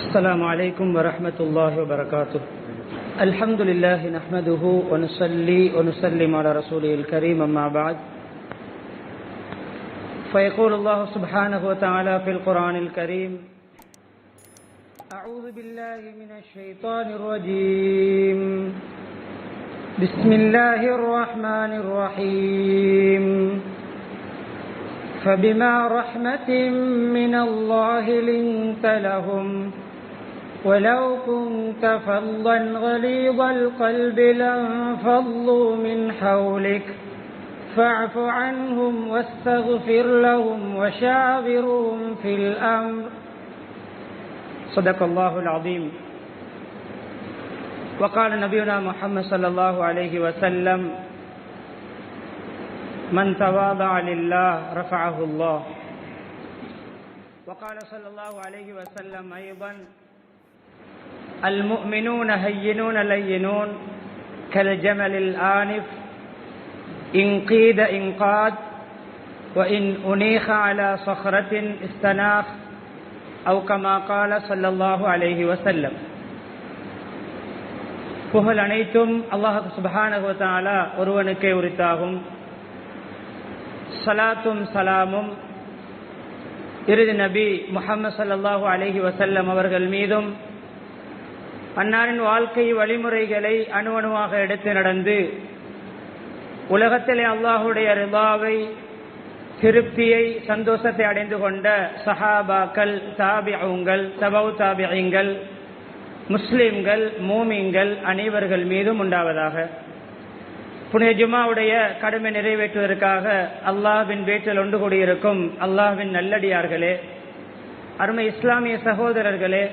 السلام عليكم ورحمة الله وبركاته. الحمد لله نحمده ونصلي ونسلم على رسوله الكريم، أما بعد فيقول الله سبحانه وتعالى في القرآن الكريم: أعوذ بالله من الشيطان الرجيم، بسم الله الرحمن الرحيم. فبما رحمة من الله لنت لهم ولو كنت فظا غليظ القلب لانفضوا من حولك فاعف عنهم واستغفر لهم وشاورهم في الأمر. صدق الله العظيم. وقال نبينا محمد صلى الله عليه وسلم: من تواضع لله رفعه الله. وقال صلى الله عليه وسلم أيضا: المؤمنون هينون لينون كالجمل الآنف إن قيد إنقاد وإن أنيخ على صخرة استناخ أو كما قال صلى الله عليه وسلم. புகழ் அனைத்தும் அல்லாஹ் சுப்ஹானஹு வ தஆலா ஒருவனுக்கே உரித்தாகும். சலாத்தும் சலாமும் இறுதி நபி முஹம்மது ஸல்லல்லாஹு அலைஹி வஸல்லம் அவர்கள் மீதும், அன்னாரின் வாழ்க்கை வழிமுறைகளை அணுவணுவாக எடுத்து நடந்து உலகத்திலே அல்லாஹுடைய ரிதாவை, திருப்தியை, சந்தோஷத்தை அடைந்து கொண்ட சஹாபாக்கள், தாபிஊங்கள், தபவு தாபிஈங்கள், முஸ்லிம்கள், மூமின்கள் அனைவர்கள் மீதும் உண்டாவதாக. புனித ஜுமாவுடைய கடமை நிறைவேற்றுவதற்காக அல்லாஹ்வின் வீட்டில் ஒன்று கூடியிருக்கும் அல்லாஹ்வின் நல்லடியார்களே, அருமை இஸ்லாமிய சகோதரர்களே,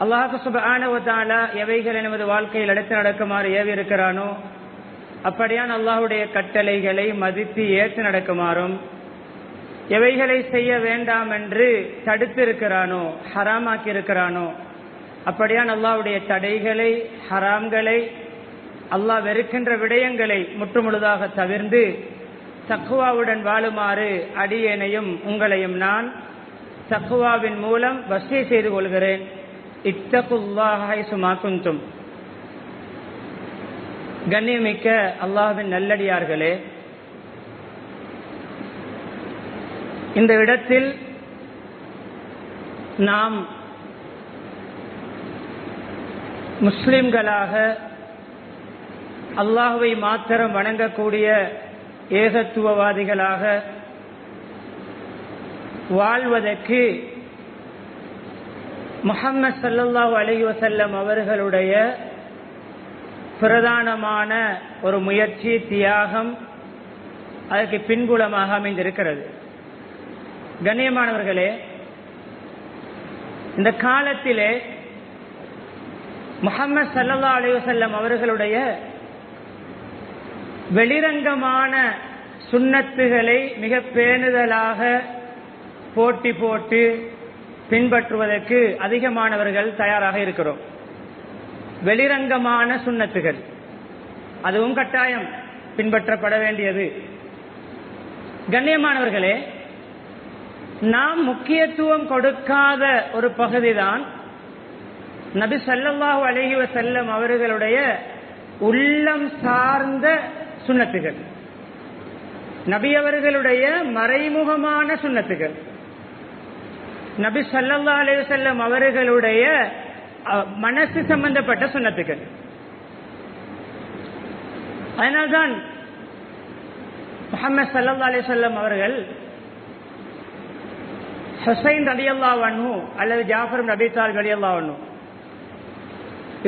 அல்லாஹ் சுப்ஹானஹு வ தஆலா எவைகளை நமது வாழ்க்கையில் எடுத்து நடக்குமாறு ஏவி இருக்கிறானோ அப்படியான் அல்லாஹுடைய கட்டளைகளை மதித்து ஏற்று நடக்குமாறும், எவைகளை செய்ய வேண்டாம் என்று தடுத்து இருக்கிறானோ, ஹராமாக்கி இருக்கிறானோ அப்படியான் அல்லாஹுடைய தடைகளை, ஹராம்களை, அல்லாஹ் வெறுக்கின்ற விடயங்களை முற்றுமுழுதாக தவிர்ந்து தக்வாவுடன் வாழுமாறு அடியேனையும் உங்களையும் நான் தக்வாவின் மூலம் வஸிய செய்து கொள்கிறேன். இத்தகுல்லாஹ ஹைசுமா குன்தும். கண்ணியமிக்க அல்லாஹ்வின் நல்லடியார்களே, இந்த இடத்தில் நாம் முஸ்லிம்களாக அல்லாஹ்வை மாத்திரம் வணங்கக்கூடிய ஏகத்துவவாதிகளாக வாழ்வதற்கு முஹம்மது ஸல்லல்லாஹு அலைஹி வஸல்லம் அவர்களுடைய பிரதானமான ஒரு முயற்சி, தியாகம் அதற்கு பின்புலமாக அமைந்திருக்கிறது. கண்ணியமானவர்களே, இந்த காலத்திலே முஹம்மது ஸல்லல்லாஹு அலைஹி வஸல்லம் அவர்களுடைய வெளிரங்கமான சுன்னத்துகளை மிக பேணுதலாக போட்டி போட்டு பின்பற்றுவதற்கு அதிகமானவர்கள் தயாராக இருக்கிறோம். வெளிரங்கமான சுன்னத்துகள் அதுவும் கட்டாயம் பின்பற்றப்பட வேண்டியது. கண்ணியமானவர்களே, நாம் முக்கியத்துவம் கொடுக்காத ஒரு பகுதிதான் நபி ஸல்லல்லாஹு அலைஹி வஸல்லம் அவர்களுடைய உள்ளம் சார்ந்த சுன்னத்துகள், நபி அவர்களுடைய மறைமுகமான சுன்னத்துகள், நபி ஸல்லல்லாஹு அலைஹி வஸல்லம் அவர்களுடைய மனசு சம்பந்தப்பட்ட சுன்னத்துகள். அதனால்தான் முஹம்மது ஸல்லல்லாஹு அலைஹி வஸல்லம் அவர்கள் ஹுசைன் ரலியல்லாஹு அன்ஹு அல்லது ஜாஃபர் இப்னு அபீ தாலிப் ரலியல்லாஹு அன்ஹு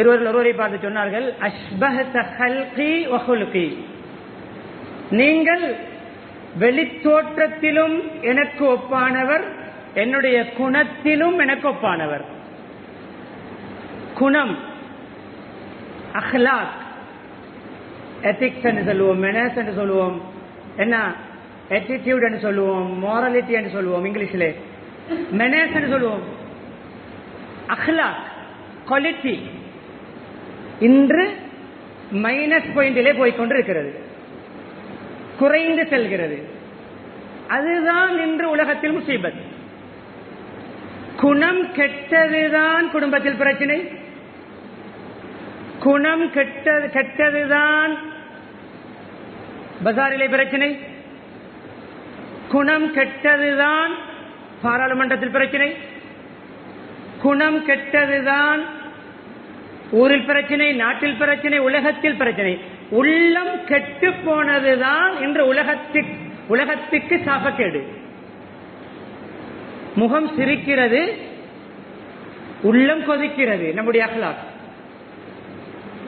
இருவரில் ஒருவரை பார்த்து சொன்னார்கள்: அஷ்பஹத ஹல்கி வ ஹுல்கி. நீங்கள் வெளித்தோற்றத்திலும் எனக்கு ஒப்பானவர், என்னுடைய குணத்திலும் எனக்கு ஒப்பானவர். குணம், அஹ்லாக், எத்திக்ஸ் என்று சொல்லுவோம், மெனஸ் என்று சொல்லுவோம், என்ன ஆட்டிடியூட் என்று சொல்லுவோம், மோரலிட்டி என்று சொல்லுவோம், இங்கிலீஷிலே மெனஸ் என்று சொல்லுவோம். அஹ்லாக், குவாலிட்டி இன்று மைனஸ் பாயிண்டிலே போய்கொண்டிருக்கிறது, குறைந்து செல்கிறது. அதுதான் இன்று உலகத்தில் முசீபத். குணம் கெட்டதுதான் குடும்பத்தில் பிரச்சனை, குணம் கெட்டதுதான் பஜாரிலே பிரச்சனை, குணம் கெட்டதுதான் பாராளுமன்றத்தில் பிரச்சனை, குணம் கெட்டதுதான் ஊரில் பிரச்சனை, நாட்டில் பிரச்சனை, உலகத்தில் பிரச்சனை. உள்ளம் கெட்டு போனதுதான் இன்று உலகத்துக்கு சாபக்கேடு. முகம் சிரிக்கிறது, உள்ளம் கொதிக்கிறது. நம்முடைய அஹ்லாக்.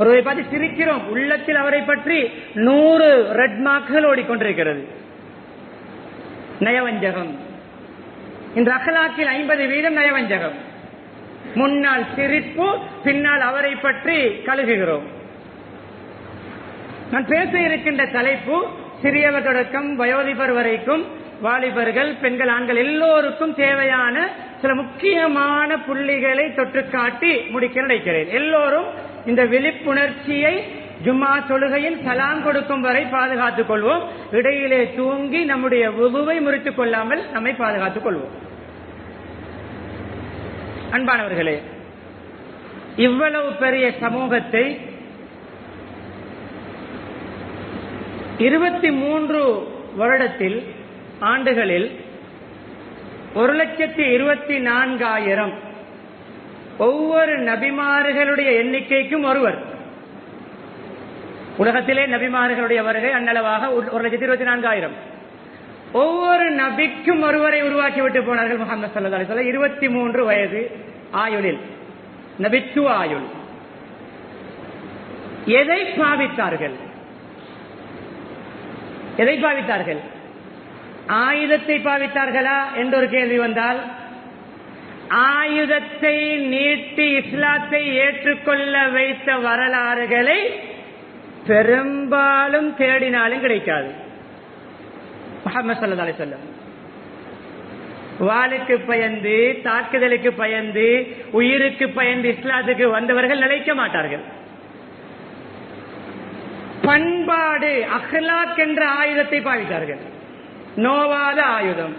ஒருவரை பார்த்து சிரிக்கிறோம், உள்ளத்தில் அவரை பற்றி 100 ரெட் மார்க்குகள் ஓடிக்கொண்டிருக்கிறது. நயவஞ்சகம். இந்த அஹ்லாக்கில் 50% நயவஞ்சகம். முன்னால் சிரிப்பு, பின்னால் அவரை பற்றி கழுகுகிறோம். நான் பேச இருக்கின்ற தலைப்பு சிறியவர் தொடக்கம் வயோதிபர் வரைக்கும், வாலிபர்கள், பெண்கள், ஆண்கள் எல்லோருக்கும் தேவையான சில முக்கியமான புள்ளிகளை தொற்று காட்டி முடிக்க நினைக்கிறேன். எல்லோரும் இந்த விழிப்புணர்ச்சியை ஜும்மா தொழுகையில் சலாம் கொடுக்கும் வரை பாதுகாத்துக் கொள்வோம். இடையிலே தூங்கி நம்முடைய வுதுவை முறித்துக் கொள்ளாமல் நம்மை பாதுகாத்துக் கொள்வோம். அன்பானவர்களே, இவ்வளவு பெரிய சமூகத்தை 23 வருடத்தில் ஆண்டுகளில் 1,24,000 ஒவ்வொரு நபிமார்களுடைய எண்ணிக்கைக்கும் ஒருவர். உலகத்திலே நபிமார்களுடைய வருகை அன்னளவாக 1,24,000. ஒவ்வொரு நபிக்கும் ஒருவரை உருவாக்கிவிட்டு போனார்கள் முஹம்மது ஸல்லல்லாஹு அலைஹி வஸல்லம். 23 வயது ஆயுளில், நபித்துவ ஆயுள். எதை பாவித்தார்கள்? எதை பாவித்தார்கள்? ஆயுதத்தை பாவித்தார்களா என்று ஒரு கேள்வி வந்தால், ஆயுதத்தை நீட்டி இஸ்லாத்தை ஏற்றுக்கொள்ள வைத்த வரலாறுகளை பெரும்பாலும் தேடினாலும் கிடைக்காது. முஹம்மது ஸல்லல்லாஹு அலைஹி வஸல்லம் வாளுக்கு பயந்து, தாக்குதலுக்கு பயந்து, உயிருக்கு பயந்து இஸ்லாத்துக்கு வந்தவர்கள் நிலைக்க மாட்டார்கள். பண்பாடு, அஹ்லாக் என்ற ஆயுதத்தை பாவித்தார்கள். நோவாத ஆயுதம்,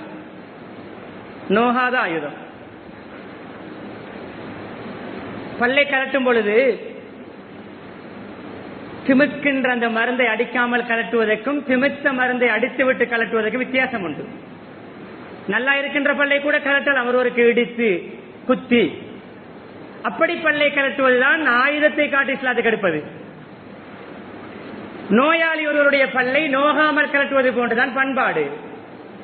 நோகாத ஆயுதம். பல்லை கலட்டும் பொழுது திமிக்கின்ற அந்த மருந்தை அடிக்காமல் கலட்டுவதற்கும் திமித்த மருந்தை அடித்துவிட்டு கலட்டுவதற்கும் வித்தியாசம் உண்டு. நல்லா இருக்கின்ற பல்லை கூட கலட்டலாம், ஒருவருக்கு இடித்து குத்தி. அப்படி பல்லை கலட்டுவதுதான் ஆயுதத்தை காட்டி இஸ்லாத்துக்கு எடுப்பது. நோயாளி ஒருவருடைய பல்லை நோகாமல் கலட்டுவது போன்றுதான் பண்பாடு.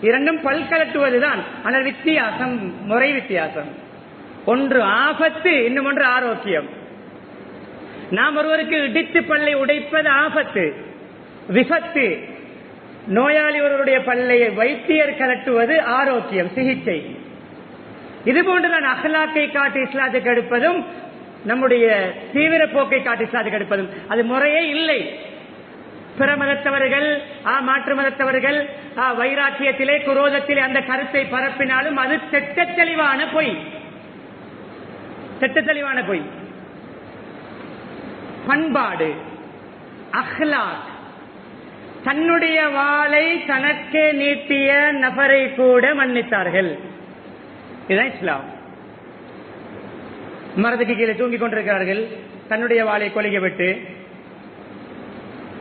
இரண்டும் பல் கலட்டுவதுதான், ஆனால் வித்தியாசம், முறை வித்தியாசம். ஒன்று ஆபத்து, இன்னும் ஒன்று ஆரோக்கியம். நாம் ஒருவருக்கு இடித்து பல்லை உடைப்பது ஆபத்து, விபத்து. நோயாளி ஒருவருடைய பல்லை வைத்தியர் கலட்டுவது ஆரோக்கியம், சிகிச்சை. இது போன்றுதான் அஹ்லாக்கை காட்டி இஸ்லாத்துக்கு எடுப்பதும், நம்முடைய தீவிர போக்கை காட்டி இஸ்லாத்துக்கு எடுப்பதும். அது முறையே இல்லை. பிற மதத்தவர்கள், மாற்று மதத்தவர்கள் வைராக்கியத்திலே, குரோதத்திலே அந்த கருத்தை பரப்பினாலும் அது திட்ட தெளிவான பொய், திட்ட தெளிவான பொய். பண்பாடு, அஹ்லாக். தன்னுடைய வாளை தனக்கே நீட்டிய நபரை கூட மன்னித்தார்கள். இதுதான் இஸ்லாம். மரத்துக்கு கீழே தூங்கிக் கொண்டிருக்கிறார்கள், தன்னுடைய வாளை கொலிக விட்டு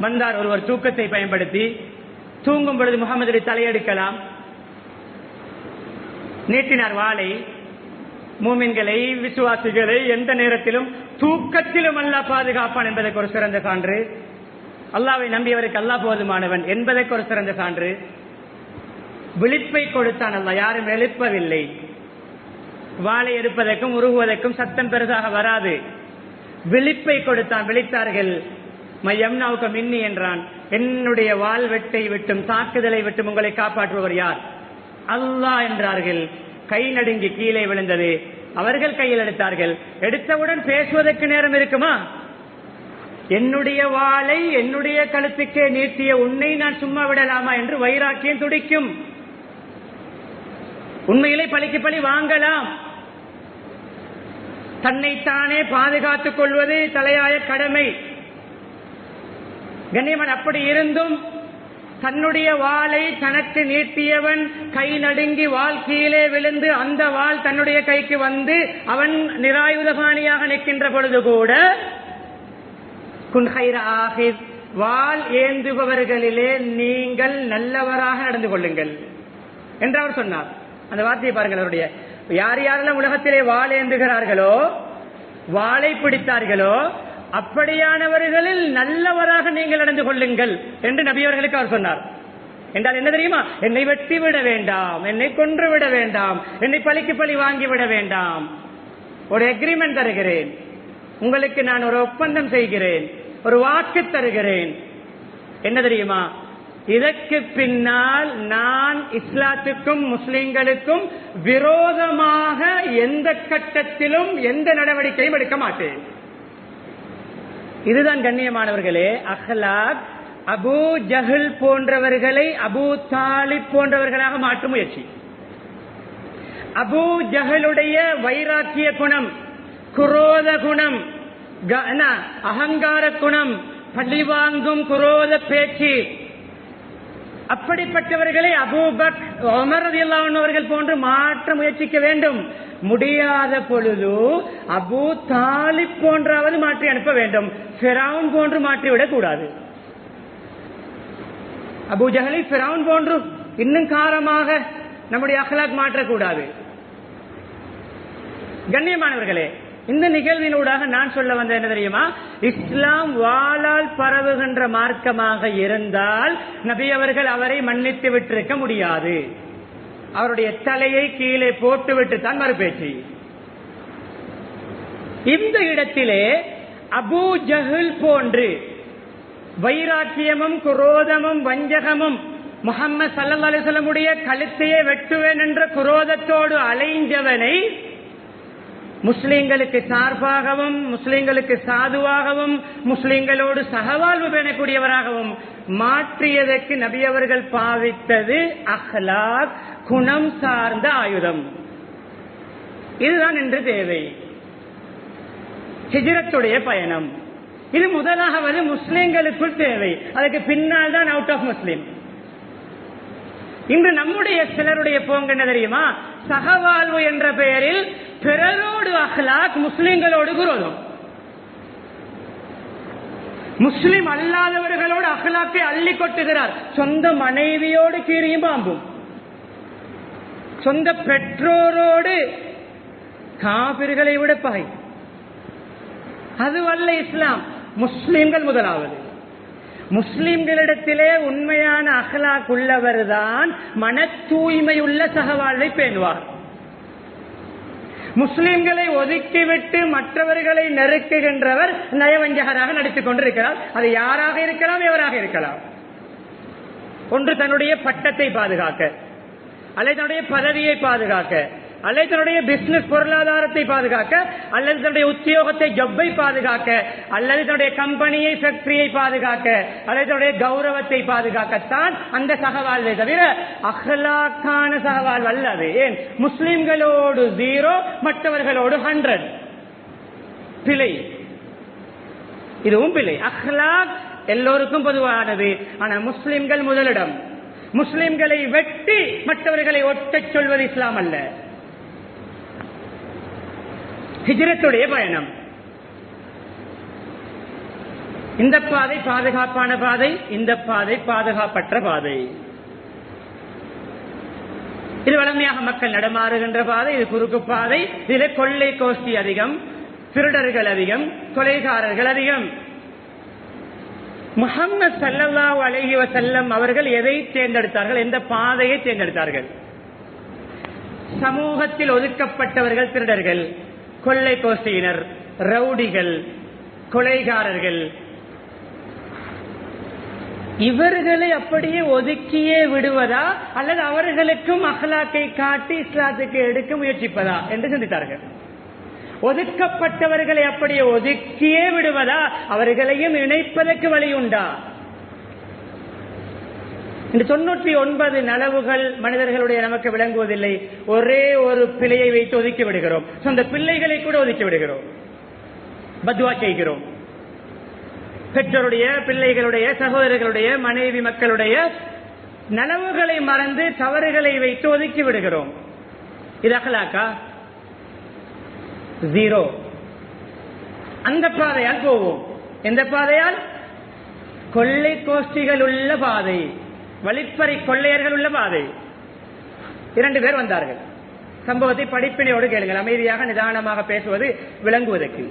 வந்தார் ஒருவர். தூக்கத்தை பயன்படுத்தி தூங்கும் பொழுது முகமது தலையெடுக்கலாம், நீட்டினார் வாளை. மூமின்களை, விசுவாசிகளை எந்த நேரத்திலும் தூக்கத்திலும் அல்லாஹ் பாதுகாப்பான் என்பதற்கு ஒரு சிறந்த சான்று. அல்லாஹ்வை நம்பியவருக்கு அல்லாஹ் போதுமானவன் என்பதற்கு ஒரு சிறந்த சான்று. விழிப்பை கொடுத்தான் அல்லாஹ், யாரும் எழுப்பவில்லை. வாளை எடுப்பதற்கும் உருகுவதற்கும் சத்தம் பெரிதாக வராது. விழிப்பை கொடுத்தான், விழித்தார்கள். மையம்னாவுக்கு மின்னி என்றான், என்னுடைய வாள் வெட்டை விட்டும் தாக்குதலை விட்டும் உங்களை காப்பாற்றுபவர் யார்? அல்லாஹ் என்றார்கள். கை நடுங்கி கீழே விழுந்தது. அவர்கள் கையில் எடுத்தார்கள். எடுத்தவுடன் பேசுவதற்கு நேரம் இருக்குமா? என்னுடைய வாளை என்னுடைய கழுத்துக்கே நீட்டிய உன்னை நான் சும்மா விடலாமா என்று வைராக்கியம் துடிக்கும். உண்மையிலே பழிக்கு பழி வாங்கலாம். தன்னைத்தானே பாதுகாத்துக் கொள்வது தலையாய கடமை. கண்ணியமன் அப்படி இருந்தும் தன்னுடைய வாளை தனக்கு நீட்டியவன் கை நடுங்கி வாள் கீழே விழுந்து அந்த வாள் தன்னுடைய கைக்கு வந்து அவன் நிராயுதபாணியாக நிற்கின்ற பொழுது கூட குன் கைர ஆஹித், வாள் ஏந்துபவர்களிலே நீங்கள் நல்லவராக நடந்து கொள்ளுங்கள் என்று அவர் சொன்னார். அந்த வார்த்தையை பாருங்கள். அவருடைய யார் யாரெல்லாம் உலகத்திலே வாள் ஏந்துகிறார்களோ, வாளை பிடித்தார்களோ, அப்படியானவர்களில் நல்லவராக நீங்கள் நடந்து கொள்ளுங்கள் என்று நபி அவர்களுக்கு அவர் சொன்னார். என்றால் என்ன தெரியுமா? என்னை வெட்டி விட வேண்டாம், என்னை கொன்று விட வேண்டாம், என்னை பழிக்கு பழி வாங்கி விட வேண்டாம். ஒரு அக்ரிமெண்ட் தருகிறேன், உங்களுக்கு நான் ஒரு ஒப்பந்தம் செய்கிறேன், ஒரு வாக்கு தருகிறேன். என்ன தெரியுமா? இதற்கு பின்னால் நான் இஸ்லாத்துக்கும் முஸ்லிம்களுக்கும் விரோதமாக எந்த கட்டத்திலும் எந்த நடவடிக்கையும் எடுக்க மாட்டேன். இதுதான் கண்ணியமானவர்களே அஹ்லாக். அபூ ஜஹல் போன்றவர்களை அபூ தாலிப் போன்றவர்களாக மாற்றும் முயற்சி. அபூ ஜஹலுடைய வைராக்கிய குணம், குரோத குணம், அகங்கார குணம், பழிவாங்கும் குரோத பேச்சு, அப்படிப்பட்டவர்களை அபூபக் உமர் ரலியல்லாஹு அன்ஹு அவர்கள் போன்று மாற்ற முயற்சிக்க வேண்டும். முடியாத பொழுது அபூ தாலிப் போன்றாவது மாற்றி அனுப்ப வேண்டும். ஃபிரௌன் போன்று மாற்றிவிடக் கூடாது. அபூ ஜஹலை ஃபிரௌன் போன்று இன்னும் காரமாக நம்முடைய அஹ்லாக் மாற்றக்கூடாது. கண்ணியமானவர்களே, இந்த நிகழ்வினூடாக நான் சொல்ல வந்த என்ன தெரியுமா? இஸ்லாம் வாளால் பரவுகின்ற மார்க்கமாக இருந்தால் நபி அவர்கள் அவரை மன்னித்து விட்டிருக்க முடியாது. அவருடைய தலையை கீழே போட்டு விட்டுத்தான் மறுபேச்சு. இந்த இடத்திலே அபூ ஜஹல் போன்று வைராக்கியமும் குரோதமும் வஞ்சகமும் முஹம்மது ஸல்லல்லாஹு அலைஹி வஸல்லம் உடைய கழுத்தையே வெட்டுவேன் என்ற குரோதத்தோடு அலைஞ்சவனை முஸ்லிம்களுக்கு சார்பாகவும் முஸ்லிம்களுக்கு சாதுவாகவும் முஸ்லிம்களோடு சகவாழ்வு பேணக்கூடியவராகவும் மாற்றியதற்கு நபி அவர்கள் பாவித்தது அஹ்லாக், குணம் சார்ந்த ஆயுதம். இதுதான் இன்று தேவை. ஹிஜ்ரத்துடைய பயணம் இது முதலாவது முஸ்லிம்களுக்குள் தேவை. அதுக்கு பின்னால் தான் அவுட் ஆஃப் முஸ்லிம். இன்று நம்முடைய சிலருடைய போங்க என்ன தெரியுமா? சகவாழ்வு என்ற பெயரில் பிறரோடு அஹ்லாக், முஸ்லிம்களோடு குரோதம். முஸ்லிம் அல்லாதவர்களோடு அஹ்லாக்கை அள்ளி கொட்டுகிறார். சொந்த மனைவியோடு கீரியும் பாம்பும், சொந்த பெற்றோரோடு காபிர்களை விட பகை. அதுவல்ல இஸ்லாம். முஸ்லிம்கள் முதலாவது. முஸ்லிம்களிடத்திலே உண்மையான அஹ்லாக் உள்ளவர் தான் மன தூய்மையுள்ள சகவாழ்வை பேணுவார். முஸ்லிம்களை ஒதுக்கிவிட்டு மற்றவர்களை நெருக்குகின்றவர் நயவஞ்சகராக நடித்துக் கொண்டிருக்கிறார். அது யாராக இருக்கலாம், எவராக இருக்கலாம். ஒன்று தன்னுடைய பட்டத்தை பாதுகாக்க, அல்லது தன்னுடைய பதவியை பாதுகாக்க, அல்லது தன்னுடைய பிசினஸ் பொருளாதாரத்தை பாதுகாக்க, அல்லது தன்னுடைய உத்தியோகத்தை ஜப்பை பாதுகாக்க, அல்லது தன்னுடைய கம்பெனியை ஃபேக்டரியை பாதுகாக்க, அல்லது தன்னுடைய கௌரவத்தை பாதுகாக்கத்தான் அந்த சகவாழ்வை தவிர அஹ்லாக்கான சகவாழ்வு அல்லது. ஏன்? முஸ்லிம்களோடு 0, மற்றவர்களோடு 100. பிழை. இதுவும் பிழை. அஹ்லாக் எல்லோருக்கும் பொதுவானது. ஆனால் முஸ்லிம்கள் முதலிடம். முஸ்லிம்களை வெட்டி மற்றவர்களை ஒட்டச் சொல்வது இஸ்லாம் அல்ல. ஹிஜ்ரத்துடைய பயணம். இந்த பாதை பாதுகாப்பான பாதை, இந்த பாதை பாதுகாப்பற்ற பாதை. இது வளமையாக மக்கள் நடமாறுகின்ற பாதை, இது குறுக்கு பாதை. இதில் கொள்ளை கோஷ்டி அதிகம், திருடர்கள் அதிகம், கொலைகாரர்கள் அதிகம். முஹம்மது ஸல்லல்லாஹு அலைஹி வஸல்லம் அவர்கள் எதை தேர்ந்தெடுத்தார்கள்? எந்த பாதையை தேர்ந்தெடுத்தார்கள்? சமூகத்தில் ஒதுக்கப்பட்டவர்கள் திருடர்கள், கொள்ளை கோஷ்டியினர், ரவுடிகள், கொலைகாரர்கள். இவர்களை அப்படியே ஒதுக்கியே விடுவதா அல்லது அவர்களுக்கும் அஹ்லாக்கை காட்டி இஸ்லாத்துக்கு எடுக்க முயற்சிப்பதா என்று சிந்தித்தார்கள். ஒதுக்கப்பட்டவர்களை அப்படியே ஒதுக்கியே விடுவதா, அவர்களையும் இணைப்பதற்கு வழியுண்டா? இந்த 99 நலவுகள் மனிதர்களுடைய நமக்கு விளங்குவதில்லை. ஒரே ஒரு பிழையை வைத்து ஒதுக்கி விடுகிறோம். சொந்த பிள்ளைகளை கூட ஒதுக்கி விடுகிறோம், பத்வா செய்கிறோம். பெற்றோருடைய, பிள்ளைகளுடைய, சகோதரர்களுடைய, மனைவி மக்களுடைய நனவுகளை மறந்து தவறுகளை வைத்து ஒதுக்கி விடுகிறோம். இது அகலாக்கா? ஜீரோ. அந்த பாதையால் போவோம். எந்த பாதையால்? கொள்ளை கோஷ்டிகள் உள்ள பாதை, வழிப்பறை கொள்ளையர்கள் உள்ள பாதை. 2 பேர் வந்தார்கள். சம்பவத்தை படிப்பினையோடு கேளுங்கள், அமைதியாக நிதானமாக பேசுவது விளங்குவதற்கு.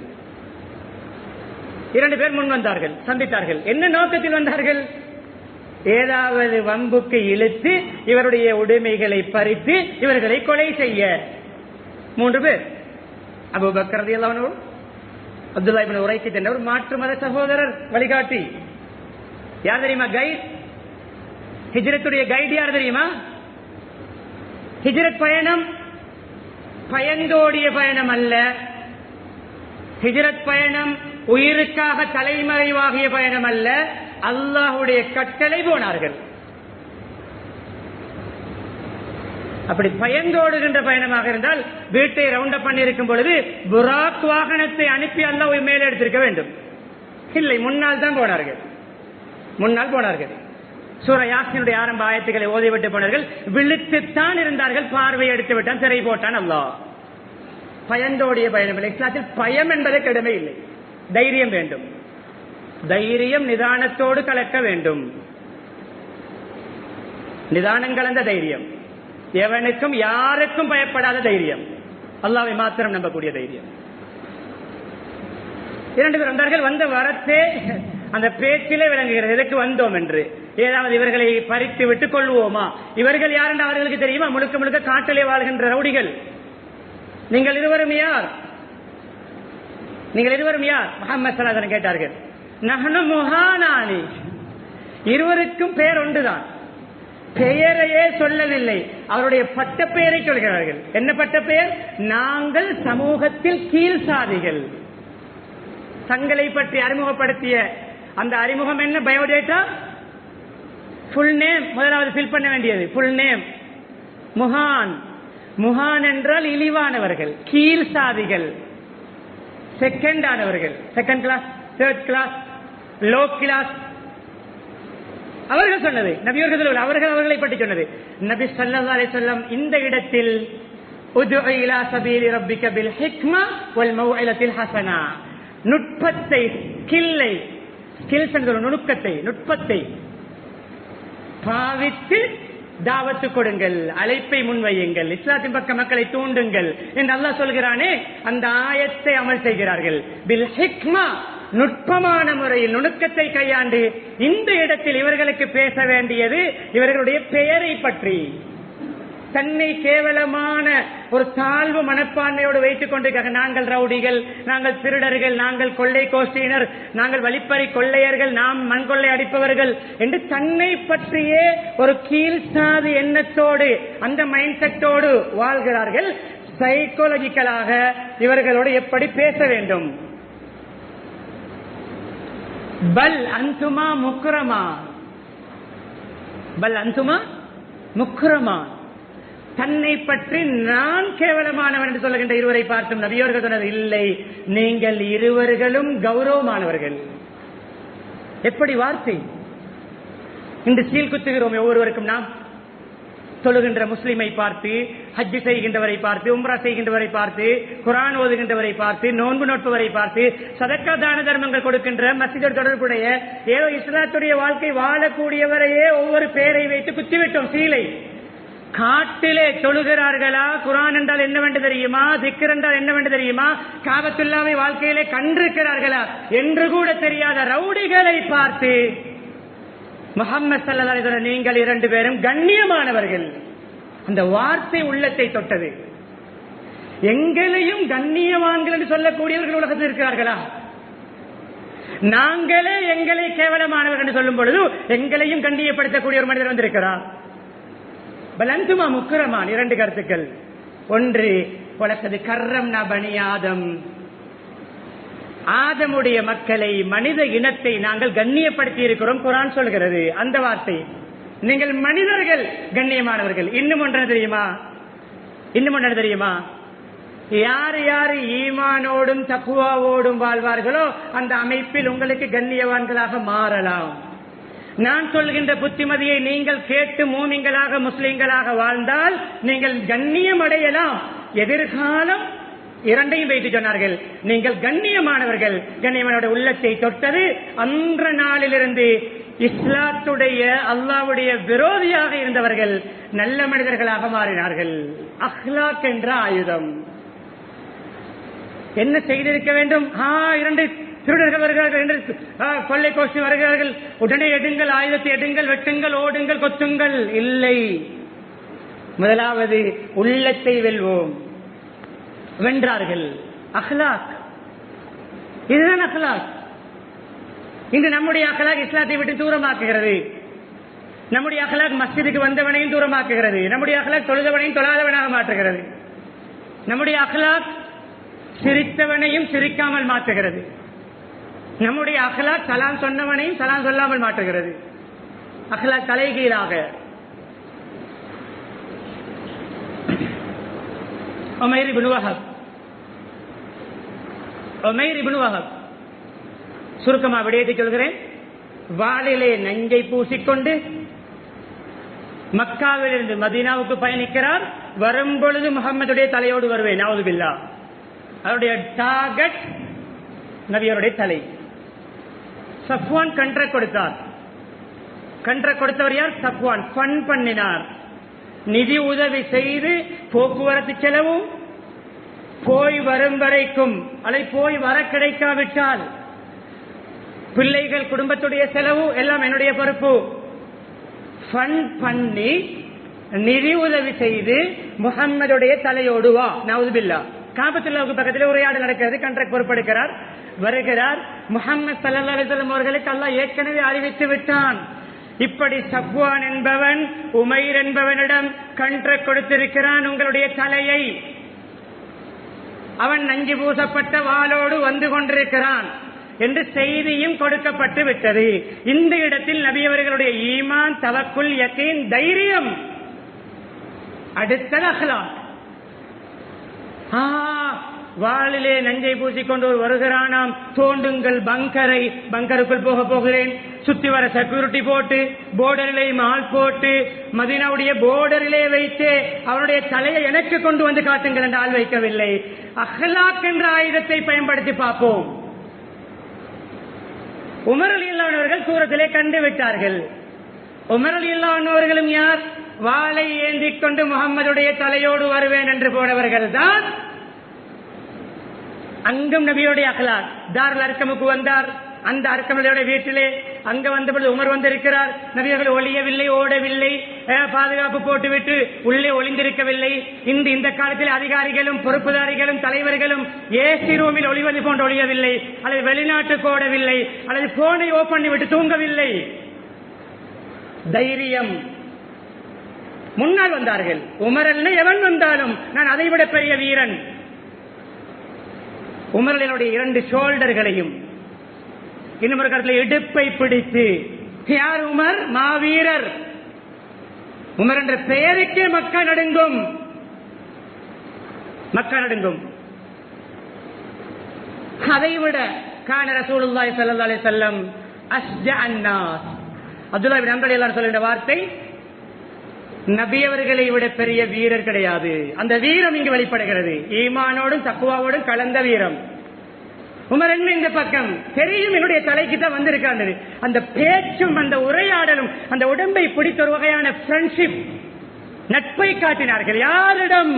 2 பேர் முன் வந்தார்கள், சந்தித்தார்கள். என்ன நோக்கத்தில் வந்தார்கள்? ஏதாவது வம்புக்கு இழுத்து இவருடைய உடைமைகளை பறித்து இவர்களை கொலை செய்ய. 3 பேர். அபூபக்கர் ரலியல்லாஹு அன்ஹு, அப்துல்லாஹ் இப்னு உரைக்கித் என்ற ஒரு மாற்று மத சகோதரர், வழிகாட்டி. யார் தெரியுமா? கைட். ஹிஜ்ரத்துடைய கைட் யார் தெரியுமா? ஹிஜ்ரத் பயணம் பயந்தோடிய பயணம் அல்ல. ஹிஜ்ரத் பயணம் உயிருக்காக தலைமறைவாகிய பயணம் அல்ல. அல்லாஹ்வுடைய கட்டளை போனார்கள். அப்படி பயந்தோடுகின்ற பயணமாக இருந்தால் வீட்டை ரவுண்ட் அப் பண்ணி இருக்கும் பொழுது புராக் வாகனத்தை அனுப்பி அல்லாஹ் மேலே எடுத்திருக்க வேண்டும். இல்லை, முன்னால் தான் போனார்கள். முன்னால் போனார்கள். சூரா யாசீனுடைய ஆரம்ப ஆயத்துக்களை ஓதிவிட்டு போனார்கள். விழித்துத்தான் இருந்தார்கள். பார்வை எடுத்து விட்டான், சிறை போட்டான் அல்லாஹ். பயந்தோடிய பயணம் இல்லை. இஸ்லாத்தில் பயம் என்பதே கடமை இல்லை. தைரியம் வேண்டும். தைரியம் நிதானத்தோடு கலக்க வேண்டும். நிதானம் கலந்த தைரியம், எவனுக்கும் யாருக்கும் பயப்படாத தைரியம், அல்லாஹ்வை மாத்திரம் நம்பக்கூடிய தைரியம். 2 பேர் வந்தார்கள். வந்த வரத்தே அந்த பேச்சிலே விளங்குகிறது எதற்கு வந்தோம் என்று. ஏதாவது இவர்களை பறித்து விட்டு கொள்வோமா? இவர்கள் யார் என்று அவர்களுக்கு தெரியுமா? முழுக்க முழுக்க காட்டிலே வாழ்கின்ற ரவுடிகள். நீங்கள் இருவரும் யார்? நீங்கள் இருவரும் யார்? முஹம்மது ஸல்லல்லாஹு அலைஹி வஸல்லம் கேட்டார்கள். நஹ்னு முஹானானி. இருவருக்கும் பெயர் ஒன்றுதான், பெயரையே சொல்லவில்லை, அவருடைய பட்ட பெயரை சொல்கிறார்கள். என்ன பட்ட பெயர்? நாங்கள் சமூகத்தில் கீழ் சாதிகள். தங்களை பற்றி அறிமுகப்படுத்திய அந்த அறிமுகம் என்ன? பயோடேட்டா, ஃபுல் நேம் முதலாவது ஃபில் பண்ண வேண்டியது. Full name முஹான். முஹான் என்றால் இழிவானவர்கள், கீழ் சாதிகள், செகண்ட் ஆனவர்கள், second class, third class, low class. அவர்கள் சொன்னது நபியர்கள், அவர்கள் அவர்களை பற்றி சொன்னது. நபி ஸல்லல்லாஹு அலைஹி வஸல்லம் இந்த இடத்தில் உதுஉ இலா சபீலி ரப்பிக பில் ஹிக்மா வல் மௌஇலத்தில் ஹஸனா, நுட்பத்தை, ஸ்கில்லை, ஸ்கில்ஸ் என்ற நுணுக்கத்தை, நுட்பத்தை பாவித்து தாவத்து கொடுங்கள், அழைப்பை முன்வையுங்கள், இஸ்லாத்தின் பக்க மக்களை தூண்டுங்கள் என்று அல்லாஹ் சொல்கிறானே, அந்த ஆயத்தை அமல் செய்கிறார்கள். பில் ஹிக்மா, நுட்பமான முறையில் நுணுக்கத்தை கையாண்டு இந்த இடத்தில் இவர்களுக்கு பேச வேண்டியது இவர்களுடைய பெயரை பற்றி. தன்னை கேவலமான ஒரு தாழ்வு மனப்பான்மையோடு வைத்துக் கொண்டிருக்கிறார்கள். நாங்கள் ரவுடிகள், நாங்கள் திருடர்கள், நாங்கள் கொள்ளை கோஷ்டியினர், நாங்கள் வழிப்பறி கொள்ளையர்கள், நாம் மண்கொள்ளை அடிப்பவர்கள் என்று தன்னை பற்றியே ஒரு கீழ்சாதி எண்ணத்தோடு, அந்த மைண்ட் செட்டோடு வாழ்கிறார்கள். சைக்காலஜிக்கலாக இவர்களோடு எப்படி பேச வேண்டும்? பல் அந்துமா முக்ரமா, பல் அந்துமா முக்ரமா, தன்னை பற்றி நான் கேவலமானவன் என்று சொல்லுகின்ற இருவரை பார்த்தும் நபியோர்கள் சொன்னது இல்லை, நீங்கள் இருவர்களும் கௌரவமானவர்கள். எப்படி வார்த்தை! இன்று சீல் குத்துகிறோம் ஒவ்வொருவருக்கும். நாம் தொழுகின்ற முஸ்லிமை பார்த்து, ஹஜ் செய்கின்றவரை பார்த்து, உம்ரா செய்கின்றவரை பார்த்து, குர்ஆன் ஓதுகின்றவரை பார்த்து, நோன்பு நோட்பவரை பார்த்து, சதக்கா தான தர்மங்கள் கொடுக்கின்ற மஸ்ஜிதோடு தொடர்புடைய ஏதோ இஸ்லாத்துடைய வாழ்க்கை வாழக்கூடியவரையே ஒவ்வொரு பெயரை வைத்து குத்திவிட்டோம் சீலை. காட்டிலே தொழுகிறார்களா? குர்ஆன் என்றால் என்னவென்று தெரியுமா? திக்ர் என்றால் என்னவென்று தெரியுமா? காபத்துல்லாவை வாழ்க்கையிலே கண்டிருக்கிறார்களா என்று கூட தெரியாத ரவுடிகளை பார்த்து முஹம்மது ஸல்லல்லாஹு அலைஹி வஸல்லம் நீங்கள் 2 பேரும் கண்ணியமானவர்கள். அந்த வார்த்தை உள்ளத்தை தொட்டது. எங்களையும் கண்ணியவான்கள் என்று சொல்லக்கூடியவர்கள் உலகத்தில் இருக்கிறார்களா? நாங்களே எங்களை கேவலமானவர்கள் என்று சொல்லும் பொழுது எங்களையும் கண்ணியப்படுத்தக்கூடிய ஒரு மனிதர் வந்திருக்கிறார். பலந்துமா முக்கிரமான 2 கருத்துக்கள். ஒன்று, வலக்கது கர்ரம்னா பனி ஆதம், ஆதமுடைய மக்களை, மனித இனத்தை நாங்கள் கண்ணியப்படுத்தி இருக்கிறோம். குர்ஆன் சொல்கிறது அந்த வார்த்தை. நீங்கள் மனிதர்கள் கண்ணியமானவர்கள். இன்னும் ஒன்று தெரியுமா? இன்னும் ஒன்று தெரியுமா? யார் யார் ஈமானோடும் தக்வாவோடும் வாழ்வார்களோ அந்த அமைப்பில் உங்களுக்கு கண்ணியவான்களாக மாறலாம். நான் சொல்கின்ற புத்திமதியை நீங்கள் கேட்டு மூமின்களாக முஸ்லிம்களாக வாழ்ந்தால் நீங்கள் கண்ணியம் அடையலாம். எதிர்காலம் இரண்டையும் வைத்து சொன்னார்கள். நீங்கள் கண்ணியமானவர்கள். கண்ணியமான உள்ளத்தை தொட்டது அன்ற நாளிலிருந்து இஸ்லாத்துடைய அல்லாஹ்வுடைய விரோதியாக இருந்தவர்கள் நல்ல மனிதர்களாக மாறினார்கள். அஹ்லாக் என்ற ஆயுதம் என்ன செய்திருக்க வேண்டும்? இரண்டு திருடர்கள் வருகிறார்கள், கொள்ளை கோஷ்டி வருகிறார்கள், உடனே எடுங்கள், ஆயுதத்தை எடுங்கள், வெட்டுங்கள், ஓடுங்கள், கொத்துங்கள். இல்லை, முதலாவது உள்ளத்தை வெல்வோம். வென்றார்கள். அஹ்லாக், இதுதான் அஹ்லாக். இன்று நம்முடைய அஹ்லாக் இஸ்லாத்தை விட்டு தூரமாக்குகிறது. நம்முடைய அஹ்லாக் மஸ்ஜிதுக்கு வந்தவனையும் தூரமாக்குகிறது. நம்முடைய அஹ்லாக் தொழுதவனையும் தொழாதவனாக மாற்றுகிறது. நம்முடைய அஹ்லாக் சிரித்தவனையும் சிரிக்காமல் மாற்றுகிறது. நம்முடைய அஹ்லாக் சலாம் சொன்னவனையும் சலாம் சொல்லாமல் மாற்றுகிறது. அஹ்லாக் தலைகீழாக. உமைர் இப்னு வஹப் சுருக்கமா விடயத்தை சொல்கிறேன். வாளிலே நஞ்சை பூசிக்கொண்டு மக்காவிலிருந்து மதீனாவுக்கு பயணிக்கிறார். வரும்பொழுது முகம்மதுடைய தலையோடு வருவேன், நவுது பில்லா. அவருடைய டார்கெட் நபியருடைய தலை. சஃப்வான் கண்ட்ராக்ட் கொடுத்தார். கண்ட்ராக்ட் கொடுத்தவர் யார்? சஃப்வான். ஃபண்ட் பண்ணினார், நிதி உதவி செய்து போக்குவரத்து செலவும் போய் வரும் வரைக்கும், அல்லது போய் வர கிடைக்காவிட்டால் பிள்ளைகள் குடும்பத்துடைய செலவு எல்லாம் என்னுடைய பொறுப்பு. ஃபண்ட் பண்ணி நிதி உதவி செய்து முகம்மதுடைய தலையோடு வா, நவுது பில்லா. காபத்துல்லாவுக்கு பக்கத்தில் உரையாடல் நடக்கிறது. கண்ட்ராக்ட் பொறுப்பெடுக்கிறார், வருகிறார். முஹம்மது ஸல்லல்லாஹு அலைஹி வஸல்லம் அவர்களுக்கு அல்லாஹ் ஏற்கனவே அறிவித்து விட்டான், இப்படி சஃப்வான் என்பவன் உமைர் என்பவனிடம் கண்ட்ராக்ட் கொடுத்திருக்கிறான் உங்களுடைய தலையை. அவன் நஞ்சு பூசப்பட்ட வாளோடு வந்து கொண்டிருக்கிறான் என்று செய்தியும் கொடுக்கப்பட்டு விட்டது. இந்த இடத்தில் நபி அவர்களுடைய ஈமான், தவக்குல், யகீன், தைரியம். அடுத்தது அஹ்லாக். வாளிலே நஞ்சை பூசிக்கொண்டு வருகிறானாம். தோண்டுங்கள் பங்கரை, பங்கருக்குள் போக போகிறேன். சுத்தி வர செக்யூரிட்டி போட்டு போர்டரிலே மால் போட்டு மதீனாவுடைய போர்டரிலே வைத்து அவருடைய தலையை எனக்கு கொண்டு வந்து காட்டுங்கள் என்று ஆள் வைக்கவில்லை. அஹ்லாக் என்ற ஆயுதத்தை பயன்படுத்தி பார்ப்போம். உமர் ரலியல்லாஹு அன்ஹு அவர்கள் சூரத்திலே கண்டு விட்டார்கள். உமர் ரலியல்லாஹு அன்ஹு அவர்களும் யார்? வாளை ஏந்திக் கொண்டு முகம்மதுடைய தலையோடு வருவேன் என்று போனவர்கள் தான். அங்கும் நபியோடைய அஹ்லாக். தாருல் அர்கமுக்கு வந்தார். அந்த அர்கமுடைய வீட்டிலே அங்க வந்தபொழுது உமர் வந்திருக்கிறார். நபியர்கள் ஒளியவில்லை, ஓடவில்லை, பாதுகாப்பு போட்டுவிட்டு உள்ளே ஒளிந்திருக்கவில்லை. இந்த காலத்தில் அதிகாரிகளும் பொறுப்புதாரிகளும் தலைவர்களும் ஏசி ரூமில் ஒளிவது போன்று ஒளியவில்லை, அல்லது வெளிநாட்டுக்கு ஓடவில்லை, அல்லது போனை ஓபன் பண்ணி விட்டு தூங்கவில்லை. தைரியம். முன்னால் வந்தார்கள். உமர் அல்ல எவன் வந்தாலும் நான் அதைவிட பெரிய வீரன். உமர்களுடைய இரண்டு ஷோல்டர்களையும் இன்னும் ஒரு கருத்தில் இடுப்பை பிடித்து, யார் உமர்? மாவீரர். உமர் என்ற பெயருக்கே மக்கா நடுங்கும். மக்கா நடுங்கும். அதைவிட கான ரசூலுல்லாஹி ஸல்லல்லாஹு அலைஹி வஸல்லம் அஸ்ஜஅ அன்னாஸ். அப்துல்லாஹ் இப்னு அம்ர் ரலியல்லாஹு சொல்லுகிற வார்த்தை, நபி அவர்களை விட பெரிய வீரர் கிடையாது. அந்த வீரம் இங்கு வெளிப்படுகிறது. ஈமானோடும் தக்வாவோடும் கலந்த வீரம். உமர் என்ன இந்த பக்கம் தெரியும், என்னுடைய தலைக்கு தான் வந்திருக்காங்க. அந்த பேச்சும் அந்த உரையாடலும் அந்த உடம்பை பிடித்த ஒரு வகையான ஃப்ரெண்ட்ஷிப், நட்பை காட்டினார்கள். யாரிடம்?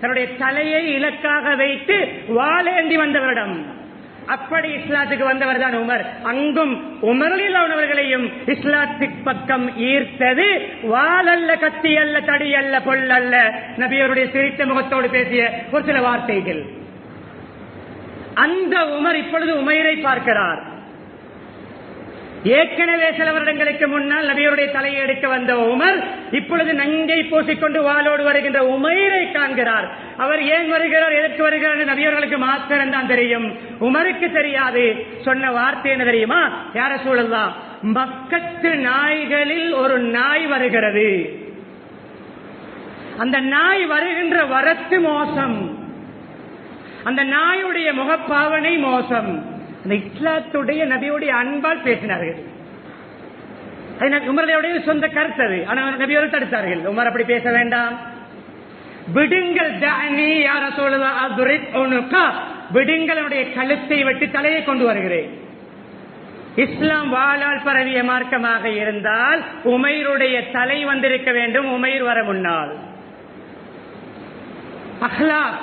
தன்னுடைய தலையை இலக்காக வைத்து வாளேந்தி வந்தவரிடம். அப்படி இஸ்லாத்துக்கு வந்தவர் தான் உமர். அங்கும் உமரில் அவர்களையும் இஸ்லாத்தின் பக்கம் ஈர்த்தது வாள் அல்ல, கத்தி அல்ல, தடி அல்ல, பொல் அல்ல, நபியருடைய சிரித்த முகத்தோடு பேசிய ஒரு சில வார்த்தைகள். அந்த உமர் இப்பொழுது உமைரை பார்க்கிறார். ஏற்கனவே சில வருடங்களுக்கு முன்னால் நபியருடைய தலையை எடுக்க வந்த உமர் இப்பொழுது நஞ்சை பூசிக்கொண்டு வாளோடு வருகின்ற உமைரை காண்கிறார். அவர் ஏன் வருகிறார், எதற்கு வருகிறார் நபியர்களுக்கு மாத்திரம் தான் தெரியும், உமருக்கு தெரியாது. சொன்ன வார்த்தை என்ன தெரியுமா? யார ரசூலல்லாஹ், மக்கத்து நாய்களில் ஒரு நாய் வருகிறது. அந்த நாய் வருகின்ற வரத்து மோசம், அந்த நாயுடைய முகப்பாவனை மோசம். அந்த இஸ்லாத்துடைய நபியுடைய அன்பால் பேசினார்கள். உமருடைய சொந்த கருத்து அது. ஆனால் நபி அவர்கள் தடுத்தார்கள். உமர் அப்படி பேச வேண்டாம், விடுங்கள், விடுங்களுடைய கழுத்தை வெட்டி தலையை கொண்டு வருகிறேன். இஸ்லாம் வாளால் பரவிய மார்க்கமாக இருந்தால் உமைருடைய தலை வந்திருக்க வேண்டும், உமைர் வர முன்னால். அஹ்லாக்,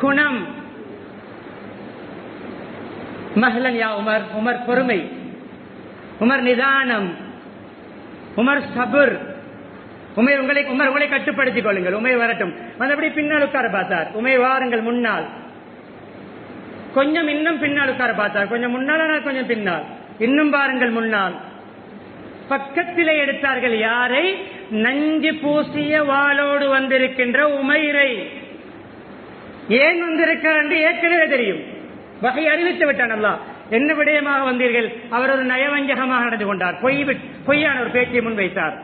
குணம். மஹ்லன் யா உமர், உமர் பொறுமை, உமர் நிதானம், உமர் சபுர். உமர் உங்களை கட்டுப்படுத்திக் கொள்ளுங்கள், உமை வரட்டும். மற்றபடி பின்னால் உட்கார பார்த்தார். உமை வாருங்கள் முன்னால், கொஞ்சம் இன்னும் பின்னால் உட்கார பார்த்தார். கொஞ்சம் முன்னால், கொஞ்சம் பின்னால், இன்னும் பாருங்கள் முன்னால். பக்கத்திலே எடுத்தார்கள். யாரை? நஞ்சு பூசிய வாளோடு வந்திருக்கின்ற உமைரை. ஏன் வந்திருக்கிறார் என்று ஏற்கனவே தெரியும், வகை அறிவித்து விட்டான் அல்லாஹ். என்ன விடயமாக வந்தீர்கள்? அவர் ஒரு நயவஞ்சகமாக நடந்து கொண்டார், பொய்யான ஒரு பேச்சை முன்வைத்தார்.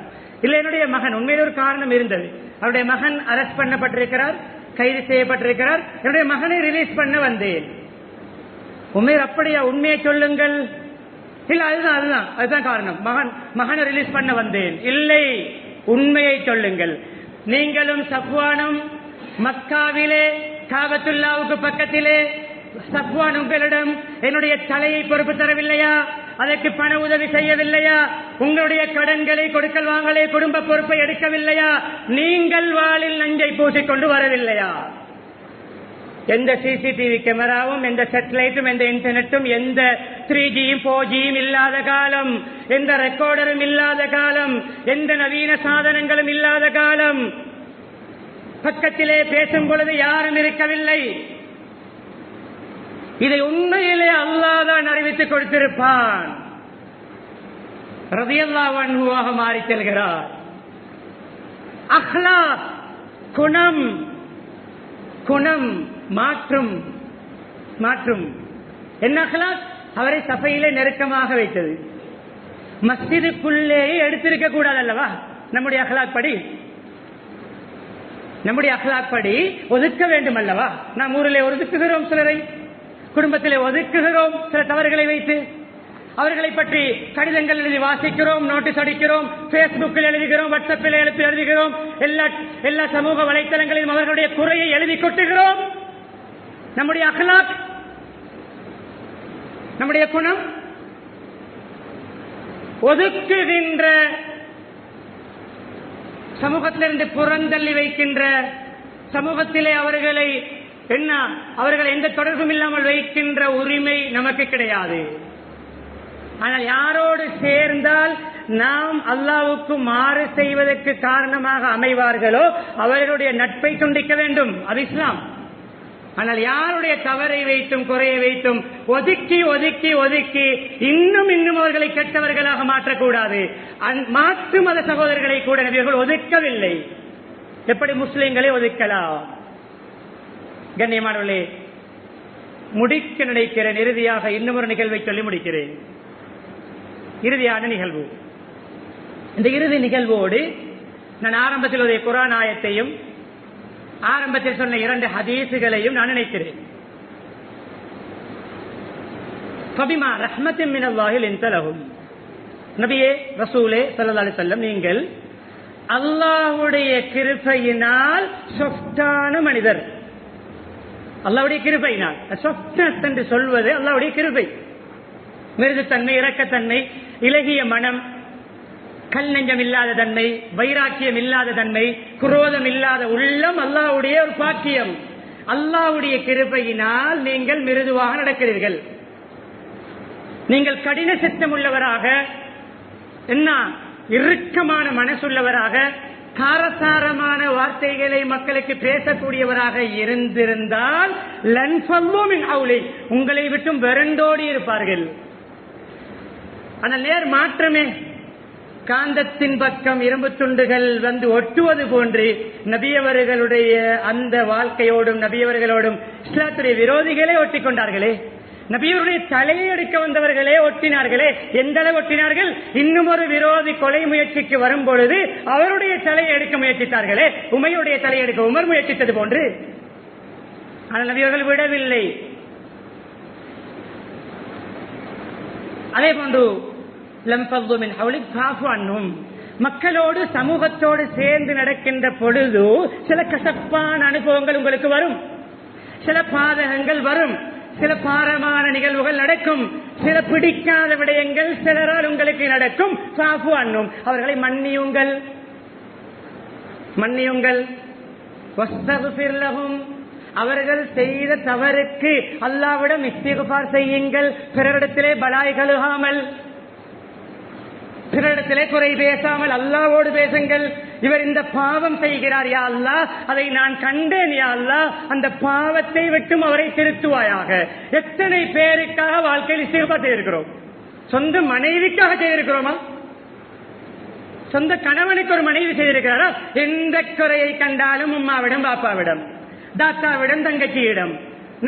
இல்லை, என்னுடைய மகன், உண்மையில் ஒரு காரணம் இருந்தது. அவருடைய மகன் அரெஸ்ட் பண்ணப்பட்டிருக்கிறார், கைது செய்யப்பட்டிருக்கிறார். என்னுடைய மகனை ரிலீஸ் பண்ண வந்தேன். உமேர், அப்படியா? உண்மையை சொல்லுங்கள். இல்ல, அதுதான் காரணம். மகனை ரிலீஸ் பண்ண வந்தேன். இல்லை, உண்மையை சொல்லுங்கள். நீங்களும் சஃப்வானும் மக்காவிலே காபத்துல்லாவுக்கு பக்கத்திலே சஃப்வான் உங்களிடம் என்னுடைய தலையை பொறுப்பு தரவில்லையா? அதற்கு பண உதவி செய்யவில்லையா? உங்களுடைய கடன்களை, கொடுக்கல் வாங்கலை, குடும்ப பொறுப்பை எடுக்கவில்லையா? நீங்கள் வாளில் நஞ்சை பூசிக்கொண்டு வரவில்லையா? எந்த சிசிடிவி கேமராவும், எந்த சேட்டலைட்டும், எந்த இன்டர்நெட்டும், எந்த 3Gயும் 4Gயும் இல்லாத காலம், எந்த ரெக்கார்டரும் இல்லாத காலம், எந்த நவீன சாதனங்களும் இல்லாத காலம். பக்கத்திலே பேசும் பொழுது யாரும் இருக்கவில்லை. இதை உண்மையிலே அல்லாஹ் தான் அறிவித்துக் கொடுத்திருப்பான். ரலியல்லாஹு அன்ஹுவாக மாறி செல்கிறார். அஹ்லாக், குணம், குணம் மாற்றும். என்ன அஹ்லாக்? அவரை சபையிலே நெருக்கமாக வைத்தது. மஸ்ஜிதுக்குள்ளே எடுத்திருக்க கூடாது அல்லவா? நம்முடைய அஹ்லாக் படி ஒதுக்க வேண்டும் அல்லவா? நாம் ஊரிலே ஒதுக்குகிறோம், சிலரை குடும்பத்திலே ஒதுக்குகிறோம், சில தவறுகளை வைத்து. அவர்களை பற்றி கடிதங்கள் எழுதி வாசிக்கிறோம், நோட்டீஸ் அடிக்கிறோம், பேஸ்புக்கில் எழுதுகிறோம், வாட்ஸ்அப்பில் எழுதுகிறோம், எல்லா சமூக வலைத்தளங்களிலும் அவர்களுடைய குறையை எழுதி கொட்டுகிறோம். நம்முடைய அஹ்லாக், நம்முடைய குணம் ஒதுக்குகின்ற, சமூகத்திலிருந்து புறந்தள்ளி வைக்கின்ற, சமூகத்திலே அவர்களை எந்த தொடர்பும் இல்லாமல் வைக்கின்ற உரிமை நமக்கு கிடையாது. ஆனால் யாரோடு சேர்ந்தால் நாம் அல்லாஹ்வுக்கு மாறு செய்வதற்கு காரணமாக அமைவார்களோ அவர்களுடைய நட்பை துண்டிக்க வேண்டும், அது இஸ்லாம். ஆனால் யாருடைய தவறை வைத்தும் குறையை வைத்தும் ஒதுக்கி ஒதுக்கி ஒதுக்கி இன்னும் அவர்களை கெட்டவர்களாக மாற்றக்கூடாது. மாற்று மத சகோதரர்களை கூட நபியர்கள் ஒதுக்கவில்லை. எப்படி முஸ்லிம்களை ஒதுக்கலாம்? கண்ணியமானவர்களே, முடிக்க நினைக்கிறேன். இறுதியாக இன்னும் ஒரு நிகழ்வை சொல்லி முடிக்கிறேன். இறுதியான நிகழ்வு. இந்த இறுதி நிகழ்வோடு நான் ஆரம்பத்தில் ஒரு குர்ஆன் ஆயத்தையும் ஆரம்பத்தில் சொன்ன 2 ஹதீசுகளையும் நான் நினைக்கிறேன். ஃபபிமா ரஹ்மத்தின் மினல்லாஹி லின்த லஹும். நபியே, ரசூலே ஸல்லல்லாஹு அலைஹி வஸல்லம், நீங்கள் அல்லாஹ்வுடைய கிருபையினால் சொஃப்டான மனிதர். அல்லாஹ்வுடைய கிருபையினால், சொஃப்ட்னஸ் என்று சொல்வது அல்லாஹ்வுடைய கிருபை. மிருதுத்தன்மை, இரக்கத்தன்மை, இலகிய மனம், கல் நெஞ்சம் இல்லாத தன்மை, வைராக்கியம் இல்லாத தன்மை, குரோதம் இல்லாத உள்ளம் அல்லாஹ்வுடைய ஒரு பாக்கியம். அல்லாஹ்வுடைய கிருபையினால் நீங்கள் மிருதுவாக நடக்கிறீர்கள். நீங்கள் கடின சித்தம் உள்ளவராக, இறுக்கமான மனசுள்ளவராக, காரசாரமான வார்த்தைகளை மக்களுக்கு பேசக்கூடியவராக இருந்திருந்தால் உங்களை விட்டும் வெறண்டோடி இருப்பார்கள். ஆனால் நேர் மாற்றமே, காந்தத்தின் பக்கம் இரும்பு துண்டுகள் வந்து ஒட்டுவது போன்று நபியவர்களுடைய அந்த வாழ்க்கையோடும் நபியவர்களோடும் இஸ்லாத்துடைய விரோதிகளே ஒட்டிக் கொண்டார்களே. நபியவருடைய தலையை எடுக்க வந்தவர்களே ஒட்டினார்களே. எந்த அளவு ஒட்டினார்கள்? இன்னும் ஒரு விரோதி கொலை முயற்சிக்கு வரும் பொழுது அவருடைய தலையை எடுக்க முயற்சித்தார்களே, உமையுடைய தலையை எடுக்க உமர் முயற்சித்தது போன்று. ஆனால் நபியவர்கள் விடவில்லை. அதே போன்று லம் ஃபது மின் ஹவ்லிக் ஃபஅஃபு அன்ஹும். மக்களோடு சமூகத்தோடு சேர்ந்து நடக்கின்ற பொழுது சில கசப்பான அனுபவங்கள் உங்களுக்கு வரும், சில பாதகங்கள் வரும், சில பாரமான நிகழ்வுகள் நடக்கும், சில பிடிக்காத விடயங்கள் சிலரால் உங்களுக்கு நடக்கும். ஃபஅஃபு அன்ஹும், அவர்களை மன்னியுங்கள், மன்னியுங்கள். வஸ்தக்ஃபிர் லஹும், அவர்கள் செய்த தவறுக்கு அல்லாஹ்விடம் இஸ்திக்ஃபார் செய்யுங்கள். பிறரிடத்திலே பலாய் கழுகாமல், பிறரிடத்திலே குறை பேசாமல் அல்லாஹ்வோடு பேசுங்கள். இவர் இந்த பாவம் செய்கிறார் யா அல்லாஹ், அதை நான் கண்டேன் யா அல்லாஹ், அந்த பாவத்தை விட்டும் அவரை திருத்துவாயாக. எத்தனை பேருக்காக வாழ்க்கையில் இஸ்திக்ஃபார் செய்திருக்கிறோம்? சொந்த மனைவிக்காக செய்திருக்கிறோமா? சொந்த கணவனுக்கு ஒரு மனைவி செய்திருக்கிறாரா? எந்த குறையை கண்டாலும் உம்மாவிடம், பாப்பாவிடம், தாத்தாவிடம், தங்கச்சியிடம்,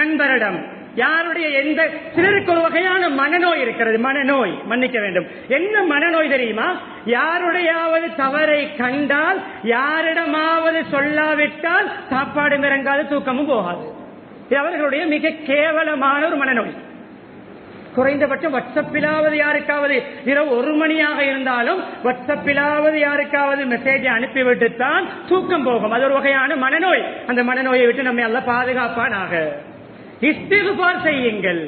நண்பரிடம், யாருடைய எந்த சிலருக்கு ஒரு வகையான மனநோய் இருக்கிறது. மனநோய், மன்னிக்க வேண்டும். என்ன மனநோய் தெரியுமா? யாருடையாவது தவறை கண்டால், யாரிடமாவது சொல்லாவிட்டால் சாப்பாடும் இறங்காது, தூக்கமும் போகாது. இது அவர்களுடைய மிக கேவலமான ஒரு மனநோய். குறைந்தபட்சம் வாட்ஸ்அப்பிலாவது யாருக்காவது இரவு 1 மணியாக இருந்தாலும் வாட்ஸ்அப்பிலாவது யாருக்காவது மெசேஜை அனுப்பிவிட்டுத்தான் தூக்கம் போகும். அது ஒரு வகையான மனநோய். அந்த மனநோயை விட்டு நம்ம எல்லாம் பாதுகாப்பானாக. இஸ்திக்ஃபார் செய்யுங்கள்.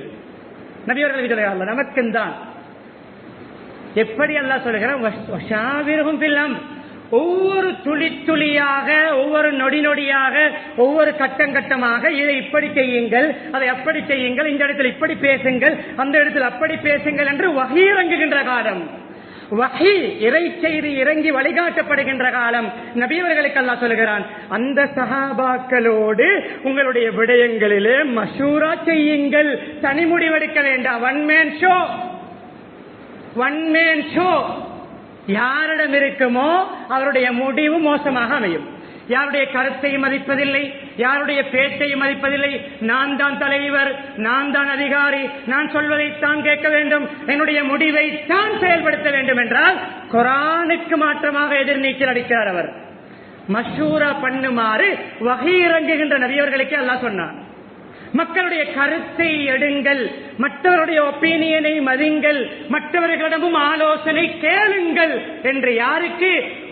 நபி அவர்கள் சொல்கிறார்கள், நமக்கும் தான். எப்படி அல்லாஹ் சொல்கிறார்? வஷாவிர்ஹும் ஃபில் அம்ர், ஒவ்வொரு துளி துளியாக, ஒவ்வொரு நொடி நொடியாக, ஒவ்வொரு கட்டமாக, இதை இப்படி செய்யுங்கள், அதை அப்படி செய்யுங்கள், இந்த இடத்தில் இப்படி பேசுங்கள், அந்த இடத்தில் அப்படி பேசுங்கள் என்று வஹீ இறங்குகின்ற காலம், வஹீ இறை செய்தி இறங்கி வழிகாட்டப்படுகின்ற காலம். நபி அவர்களுக்கு அல்லாஹ் சொல்கிறான், அந்த சஹாபாக்களோடு உங்களுடைய விடயங்களிலே மஷூரா செய்யுங்கள், தனி முடிவெடுக்க வேண்டாம். One man show, one man show. யாரிடம் இருக்குமோ அவருடைய முடிவு மோசமாக அமையும். யாருடைய கருத்தை மதிப்பதில்லை, யாருடைய பேச்சை மதிப்பதில்லை. நான் தான் தலைவர், நான் தான் அதிகாரி, நான் சொல்வதைத்தான் கேட்க வேண்டும், என்னுடைய முடிவை தான் செயல்படுத்த வேண்டும் என்றால் குர்ஆனுக்கு மாற்றமாக எதிர்நீச்சல் அடிக்கிறார் அவர். மஷூரா பண்ணுமாறு வஹீ இறங்குகின்ற நபியவர்களுக்கு அல்லாஹ் சொன்னான். மக்களுடைய கருத்தை எடுங்கள், மற்றவருடைய ஒப்பீனியனை மதிங்கள், மற்றவர்களிடமும் ஆலோசனை கேளுங்கள் என்று யாருக்கு?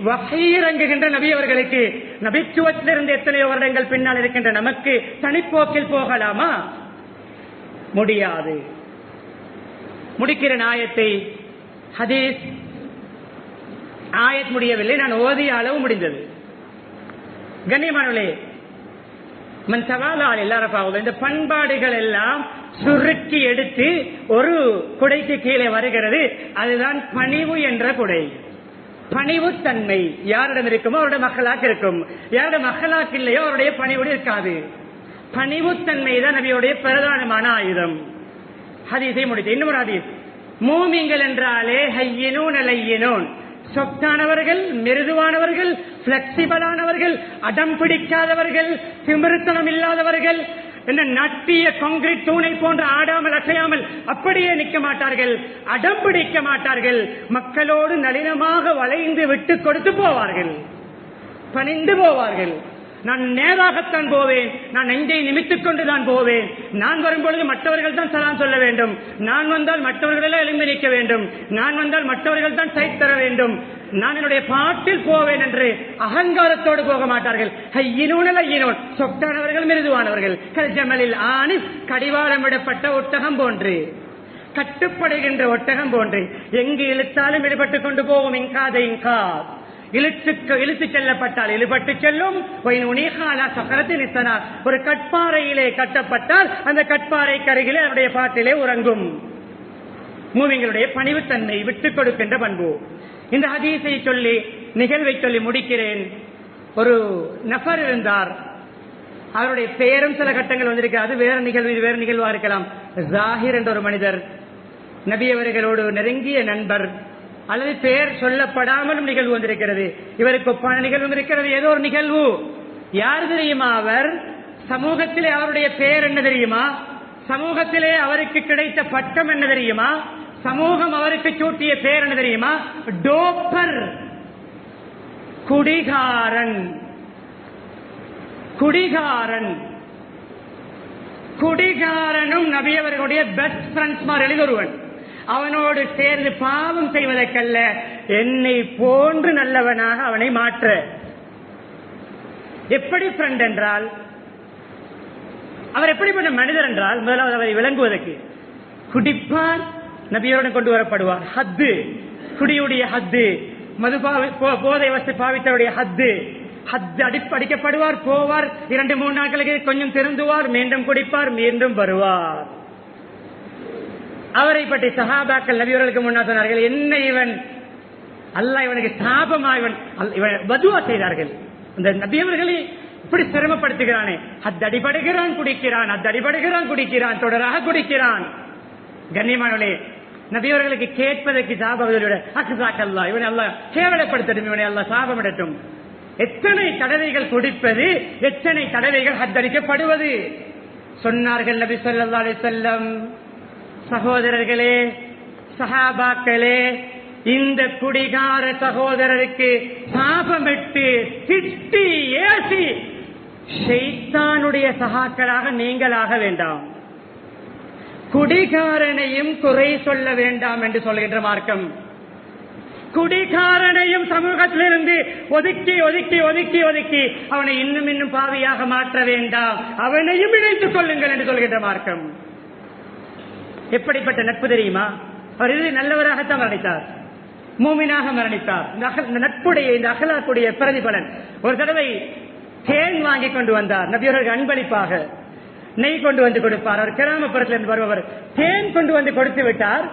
வஹீ இறங்குகின்ற நபி அவர்களுக்கு. நபித்துவத்திலிருந்து எத்தனையோ வருடங்கள் பின்னால் இருக்கின்ற நமக்கு தனிப்போக்கில் போகலாமா? முடியாது. முடிக்கிற ஆயத்தை, ஹதீஸ் ஆயத் முடியவில்லை, நான் ஓதிய அளவு முடிந்தது. கண்ணியமானவர்களே, இந்த பண்பாடுகள் எல்லாம் சுருக்கி எடுத்து ஒரு குடைக்கு கீழே வருகிறது. அதுதான் பணிவு என்ற குடை. பணிவு தன்மை யாரிடம் இருக்குமோ அவருடைய மக்களாக்கு இருக்கும், யாருடைய மக்களாக்கு இல்லையோ அவருடைய பணிவு இருக்காது. பணிவு தன்மை தான் நபியுடைய பிரதானமான ஆயுதம். ஹதீஸை முடித்து இன்னொரு ஹதீஸ், மூமின்கள் என்றாலே ஹய்யினூன் லையினூன், சொத்தானவர்கள், மிருதுவானவர்கள், பிளெக்சிபிளானவர்கள், அடம் பிடிக்காதவர்கள், திமிருத்தனம் இல்லாதவர்கள், என்ன நட்டிய கான்கிரீட் தூணை போன்ற ஆடாமல் அசையாமல் அப்படியே நிற்க மாட்டார்கள், அடம் பிடிக்க மாட்டார்கள், மக்களோடு நளினமாக வளைந்து விட்டு கொடுத்து போவார்கள், பணிந்து போவார்கள். நான் நேராகத்தான் போவேன், நான் நெஞ்சை நிமித்துக் கொண்டுதான் போவேன், நான் வரும்பொழுது மற்றவர்கள் தான் சலாம் சொல்ல வேண்டும், நான் வந்தால் மற்றவர்களெல்லாம் எழுந்து நிற்க வேண்டும், நான் வந்தால் மற்றவர்கள் தான் சைட் தர வேண்டும், நான் என்னுடைய பாட்டில் போவேன் என்று அகங்காரத்தோடு போக மாட்டார்கள். சொத்தானவர்கள், மிருதுவானவர்கள், கல்ஜமலில் ஆணி, கடிவாளம் விடப்பட்ட ஒட்டகம் போன்று, கட்டுப்படுகின்ற ஒட்டகம் போன்று, எங்கு இழுத்தாலும் ஈடுபட்டுக் கொண்டு போகும். இங்காத இங்கா, இழுத்து செல்லப்பட்டால் இழுபட்டு செல்லும். ஒரு கட்பாறையிலே கட்டப்பட்டால் அந்த கட்பாறை கருகிலே அவருடைய பாட்டிலே உறங்கும். மூமின்களுடைய பணிவுத்தன்மை, விட்டுக் கொடுக்கின்ற பண்பு. இந்த ஹதீஸை சொல்லி, நிகழ்வை சொல்லி முடிக்கிறேன். ஒரு நபர் இருந்தார், அவருடைய பெயரும் சில கட்டங்கள் வந்திருக்கிறது. அது வேற நிகழ்வு, வேறு நிகழ்வாக இருக்கலாம். ஜாஹிர் என்ற ஒரு மனிதர், நபி அவர்களோடு நெருங்கிய நண்பர், அல்லது பெயர் சொல்லப்படாமலும் நிகழ்வு வந்திருக்கிறது. இவருக்கு ஒப்பான நிகழ்வும் இருக்கிறது. ஏதோ ஒரு நிகழ்வு. யார் தெரியுமா அவர்? சமூகத்திலே அவருடைய பெயர் என்ன தெரியுமா? சமூகத்திலே அவருக்கு கிடைத்த பட்டம் என்ன தெரியுமா? சமூகம் அவருக்கு சூட்டிய பெயர் என்ன தெரியுமா? டோப்பர், குடிகாரன். குடிகாரன், குடிகாரனும் நபி அவர்களுடைய பெஸ்ட் ஃப்ரெண்ட்ஸ் மார்களில் ஒருவன். அவனோடு சேர்ந்து பாவம் செய்வதற்கல்ல, என்னை போன்று நல்லவனாக அவனை மாற்ற. எப்படி ஃப்ரெண்ட் என்றால், அவர் எப்படிப்பட்ட மனிதர் என்றால், முதலாவது அவரை விளங்குவதற்கு, குடிப்பார், நபியோடு கொண்டு வரப்படுவார். ஹத்து, குடியுடைய ஹத்து, மது போதை வஸ்து பாவித்தவருடைய ஹத்து, அடிக்கப்படுவார், போவார், 2-3 நாட்களுக்கு கொஞ்சம் திருந்துவார், மீண்டும் குடிப்பார், மீண்டும் வருவார். அவரை பற்றி சஹாபாக்கள் நபியவர்களுக்கு முன்னால் சொன்னார்கள், என்ன இவன், அல்லாஹ் இவனுக்கு சாபமா, இவன் பதுவா செய்தார்கள். அந்த நபியவர்களை இப்படி சிரமப்படுத்துகிறானே, அடிபடுகிறான் குடிக்கிறான், அடிபடுகிறான் குடிக்கிறான், தொடராக குடிக்கிறான். கண்ணியமானவர்களே, நபியவர்களுக்கு கேட்பதற்கு சாபவர்களோட அக்ஸாக்கல்லா, இவனை அல்லாஹ் கேவலப்படுத்தட்டும், இவனை அல்லாஹ் சாபமிடட்டும். எத்தனை தடவைகள் குடிப்பது, எத்தனை தடவைகள் ஹத்தடிக்கப்படுவது. சொன்னார்கள் நபி ஸல்லல்லாஹு அலைஹி வஸல்லம், சகோதரர்களே, சஹாபாக்களே, இந்த குடிகார சகோதரருக்கு சாபமிட்டு திட்டி ஏசி ஷைத்தானுடைய சகாக்களாக நீங்களாக வேண்டாம், குடிகாரனையும் குறை சொல்ல வேண்டாம் என்று சொல்கின்ற மார்க்கம். குடிகாரனையும் சமூகத்திலிருந்து ஒதுக்கி ஒதுக்கி ஒதுக்கி ஒதுக்கி அவனை இன்னும் இன்னும் பாவியாக மாற்ற வேண்டாம், அவனையும் இணைத்துக் கொள்ளுங்கள் என்று சொல்கின்ற மார்க்கம். எப்படிப்பட்ட நட்பு தெரியுமா? அவர் இது நல்லவராகத்தான் மரணித்தார், மூமினாக மரணித்தார். இந்த நட்புடைய, இந்த அகலாக்குடைய பிரதிபலன். ஒரு தடவை தேன் வாங்கி கொண்டு வந்தார் நபியவர்கள், அன்பளிப்பாக நெய் கொண்டு வந்து கொடுப்பார். அவர் கிராமப்புறத்திலிருந்து வருபவர், தேன் கொண்டு வந்து கொடுத்து விட்டார்.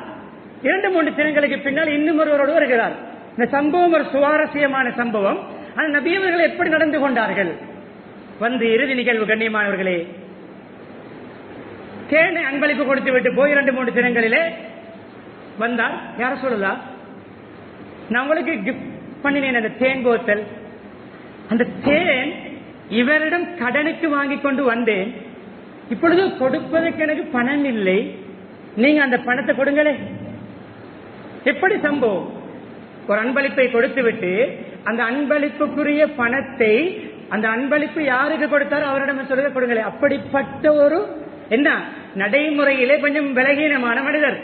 2-3 தினங்களுக்கு பின்னால் இன்னும் ஒருவரோடு வருகிறார். இந்த சம்பவம் ஒரு சுவாரஸ்யமான சம்பவம். ஆனால் நபியவர்கள் எப்படி நடந்து கொண்டார்கள் வந்து இறுதி நிகழ்வு. கண்ணியமானவர்களே, தேனை அன்பளிப்பு கொடுத்து விட்டு போய் 2-3 தினங்களிலே வந்தார். யார சொல்லலாம், நான் உங்களுக்கு கிஃப்ட் பண்ணினேன் அந்த தேன் போத்தல், அந்த தேன் இவரிடம் கடனுக்கு வாங்கி கொண்டு வந்தேன், இப்பொழுது கொடுப்பதற்கு எனக்கு பணம் இல்லை, நீங்க அந்த பணத்தை கொடுங்களே. எப்படி சம்பவம்? ஒரு அன்பளிப்பை கொடுத்து விட்டு அந்த அன்பளிப்புக்குரிய பணத்தை, அந்த அன்பளிப்பு யாருக்கு கொடுத்தாரோ அவரிடம் சொல்ல கொடுங்களே. அப்படிப்பட்ட ஒரு என்ன நடைமுறையிலே கொஞ்சம் பலகீனமான மனிதர்.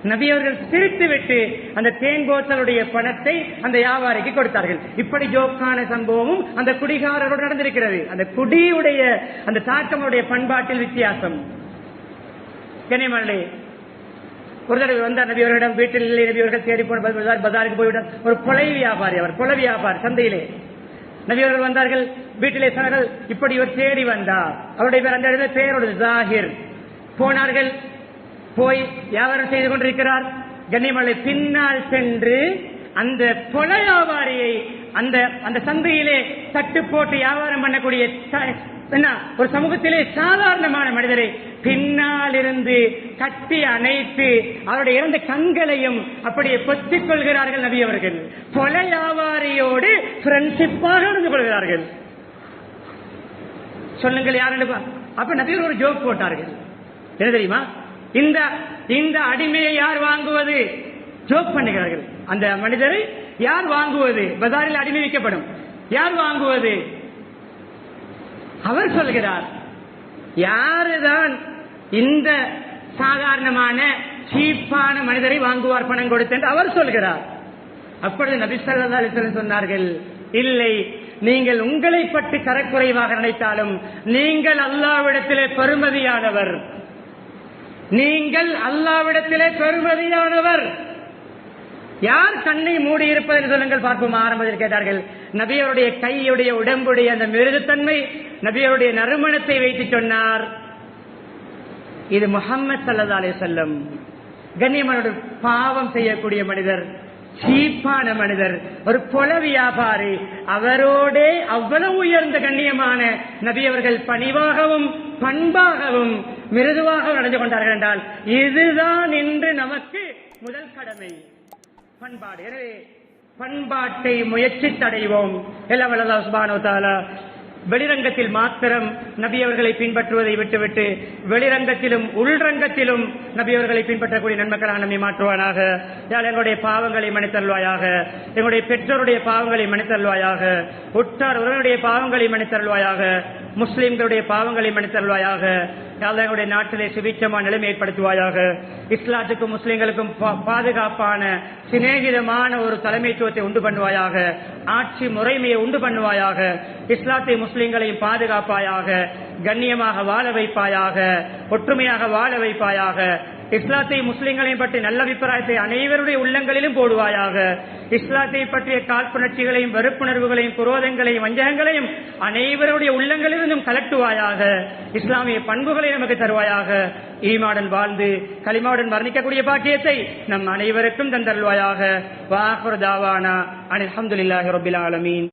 நபி அவர்கள் சிரித்து விட்டு அந்த தேன் போத்தலுடைய பணத்தை அந்த வியாபாரிக்கு கொடுத்தார்கள். இப்படி ஜோக்கான சம்பவமும் அந்த குடிகாரரோடு நடந்திருக்கிறது. அந்த குடியுடைய அந்த தாக்கமுடைய பண்பாட்டில் வித்தியாசம். கண்ணியமானே, ஒரு தடவை வந்தார் நபி அவர்களிடம், வீட்டில் இல்லை, நபி அவர்கள் தேடி போன பஜாருக்கு போய்விட்டார். ஒரு கொலை வியாபாரி, அவர் கொலை வியாபாரி சந்தையிலே. நபி அவர்கள் வந்தார்கள், வீட்டிலே சொன்னார்கள், இப்படி ஒரு தேடி வந்தார். அவருடைய பேர் அந்த இடத்துல பேரோடு ஜாகிர். போனார்கள், போய் வியாபாரம் செய்து கொண்டிருக்கிறார். கண்ணியமலை பின்னால் சென்று அந்த கொலை வியாபாரியை அந்த சந்தையிலே தட்டு போட்டு வியாபாரம் பண்ணக்கூடிய ஒரு சமூகத்திலே சாதாரணமான மனிதரை பின்னால் இருந்து கட்டி அணைத்து அவருடைய இறந்த கண்களையும் அப்படியே பொத்திக் கொள்கிறார்கள் நபி அவர்கள். கொலை வியாபாரியோடு ஃப்ரெண்ட்ஷிப்பாக இருந்து கொள்கிறார்கள். சொல்லுங்கள் யாரு? அப்ப நபி ஒரு ஜோக் போட்டார்கள். என்ன தெரியுமா? இந்த அடிமையை யார் வாங்குவது? ஜோக் பண்ணுகிறார்கள். அந்த மனிதரை யார் வாங்குவது? பஜாரில் அடிமை விற்கப்படும், யார் வாங்குவது? அவர் சொல்கிறார், யாருதான் இந்த சாதாரணமான சீப்பான மனிதரை வாங்குவார் பணம் கொடுத்து என்று அவர் சொல்கிறார். அப்பொழுது நபி ஸல்லல்லாஹு அலைஹி வஸல்லம் சொன்னார்கள், இல்லை, நீங்கள் உங்களை பற்றி தரக்குறைவாக நினைத்தாலும் நீங்கள் அல்லாஹ்விடத்திலே பெருமதியானவர், நீங்கள் அல்லாஹ்விடத்திலே பெருமதியானவர். யார் கண்ணை மூடி இருப்பது என்று சொல்லுங்கள் பார்ப்போம். ஆரம்பத்தில் கேட்டார்கள். நபியருடைய கையுடைய உடம்புடைய அந்த மிருதுத்தன்மை, நபியருடைய நறுமணத்தை வைத்து சொன்னார், இது முஹம்மது ஸல்லல்லாஹு அலைஹி வஸல்லம். கண்ணியமான பாவம் செய்யக்கூடிய மனிதர், சீப்பான மனிதர், ஒரு கொல வியாபாரி, அவரோடே அவ்வளவு உயர்ந்த கண்ணியமான நபி அவர்கள் பணிவாகவும் பண்பாகவும் மிருதுவாகவும் நடந்து கொண்டார்கள் என்றால் இதுதான் இன்று நமக்கு முதல் கடமை, பண்பாடு. எனவே பண்பாட்டை முயற்சி தடைவோம். எல்லாம் அல்லாஹ் சுப்ஹானஹு வ தஆலா வெளிரங்கத்தில் மாத்திரம் நபி அவர்களை பின்பற்றுவதை விட்டுவிட்டு வெளிரங்கத்திலும் உள்ரங்கத்திலும் நபி அவர்களை பின்பற்றக்கூடிய நன்மக்களாக நம்மை மாற்றுவானாக. எங்களுடைய பாவங்களை மன்னித்தருள்வாயாக, எங்களுடைய பெற்றோருடைய பாவங்களை மன்னித்தருள்வாயாக, உற்றார் உறவினருடைய பாவங்களை மன்னித்தருள்வாயாக. முஸ்லிம்களுடைய பாவங்களை மன்னித்தருள்வாயாக. யா அல்லாஹ் எங்களுடைய நாட்டிலே சுபிட்சமான நிலைமை ஏற்படுத்துவாயாக. இஸ்லாத்துக்கும் முஸ்லிம்களுக்கும் பாதுகாப்பான சிநேகிதமான ஒரு தலைமைத்துவத்தை உண்டு பண்ணுவாயாக. ஆட்சி முறைமையை உண்டு பண்ணுவாயாக. இஸ்லாத்தை முஸ்லிம்களையும் பாதுகாப்பாயாக. கண்ணியமாக வாழ வைப்பாயாக. ஒற்றுமையாக வாழ வைப்பாயாக. இஸ்லாத்தை முஸ்லிம்களையும் பற்றி நல்ல அபிப்பிராயத்தை அனைவருடைய உள்ளங்களிலும் போடுவாயாக. இஸ்லாத்தை பற்றிய காழ்ப்புணர்ச்சிகளையும் வெறுப்புணர்வுகளையும் குரோதங்களையும் வஞ்சகங்களையும் அனைவருடைய உள்ளங்களிலிருந்தும் கலட்டுவாயாக. இஸ்லாமிய பண்புகளை நமக்கு தருவாயாக. ஈமாவுடன் வாழ்ந்து கலிமாவுடன் வர்ணிக்கக்கூடிய பாக்கியத்தை நம் அனைவருக்கும் தந்தருள்வாயாக. வ ஆகிரு தாவானா அனில் ஹம்துலில்லாஹி ரப்பில் ஆலமீன்.